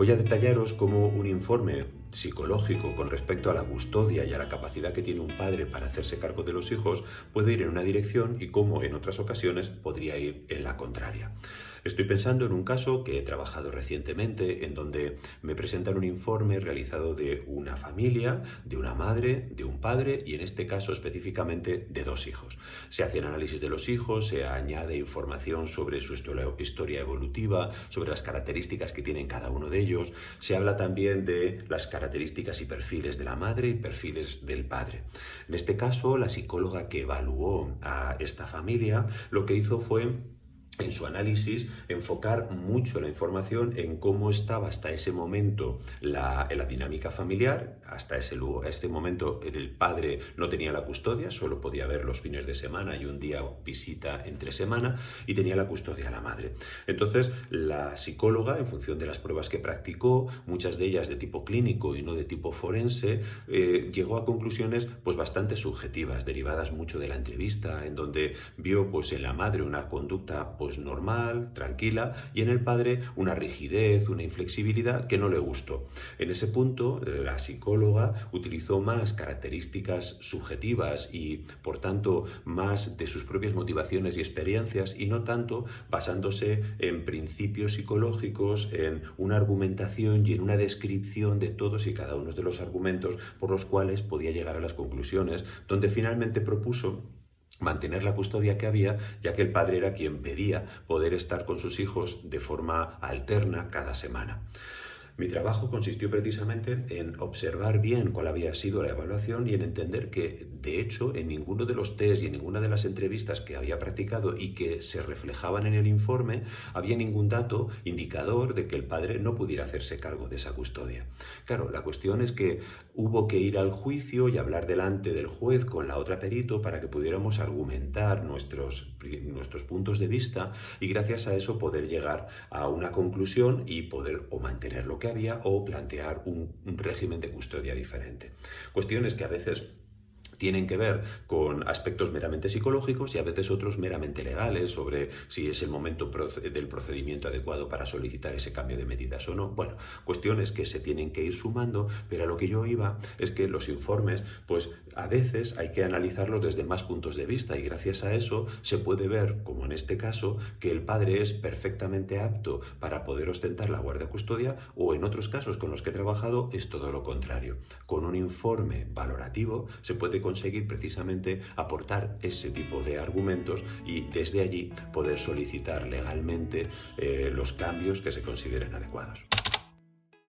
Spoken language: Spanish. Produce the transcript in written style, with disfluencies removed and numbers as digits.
Voy a detallaros cómo un informe psicológico con respecto a la custodia y a la capacidad que tiene un padre para hacerse cargo de los hijos puede ir en una dirección y cómo en otras ocasiones podría ir en la contraria. Estoy pensando en un caso que he trabajado recientemente en donde me presentan un informe realizado de una familia, de una madre, de un padre y en este caso específicamente de dos hijos. Se hace el análisis de los hijos, se añade información sobre su historia evolutiva, sobre las características que tienen cada uno de ellos. Se habla también de las características y perfiles de la madre y perfiles del padre. En este caso, la psicóloga que evaluó a esta familia lo que hizo fue en su análisis enfocar mucho la información en cómo estaba hasta ese momento la dinámica familiar. Hasta este momento el padre no tenía la custodia, solo podía ver los fines de semana y un día visita entre semana y tenía la custodia a la madre. Entonces la psicóloga, en función de las pruebas que practicó, muchas de ellas de tipo clínico y no de tipo forense, llegó a conclusiones pues bastante subjetivas, derivadas mucho de la entrevista, en donde vio pues en la madre una conducta pues normal, tranquila, y en el padre una rigidez, una inflexibilidad que no le gustó. En ese punto, la psicóloga utilizó más características subjetivas y, por tanto, más de sus propias motivaciones y experiencias, y no tanto basándose en principios psicológicos, en una argumentación y en una descripción de todos y cada uno de los argumentos por los cuales podía llegar a las conclusiones, donde finalmente propuso mantener la custodia que había, ya que el padre era quien pedía poder estar con sus hijos de forma alterna cada semana. Mi trabajo consistió precisamente en observar bien cuál había sido la evaluación y en entender que, de hecho, en ninguno de los test y en ninguna de las entrevistas que había practicado y que se reflejaban en el informe, había ningún dato indicador de que el padre no pudiera hacerse cargo de esa custodia. Claro, la cuestión es que hubo que ir al juicio y hablar delante del juez con la otra perito para que pudiéramos argumentar nuestros puntos de vista y gracias a eso poder llegar a una conclusión y poder o mantener lo que había o plantear un régimen de custodia diferente. Cuestiones que a veces tienen que ver con aspectos meramente psicológicos y a veces otros meramente legales, sobre si es el momento del procedimiento adecuado para solicitar ese cambio de medidas o no. Bueno, cuestiones que se tienen que ir sumando, pero a lo que yo iba es que los informes, pues a veces hay que analizarlos desde más puntos de vista y gracias a eso se puede ver, como en este caso, que el padre es perfectamente apto para poder ostentar la guardia custodia o en otros casos con los que he trabajado es todo lo contrario. Con un informe valorativo se puede conseguir precisamente aportar ese tipo de argumentos y desde allí poder solicitar legalmente los cambios que se consideren adecuados.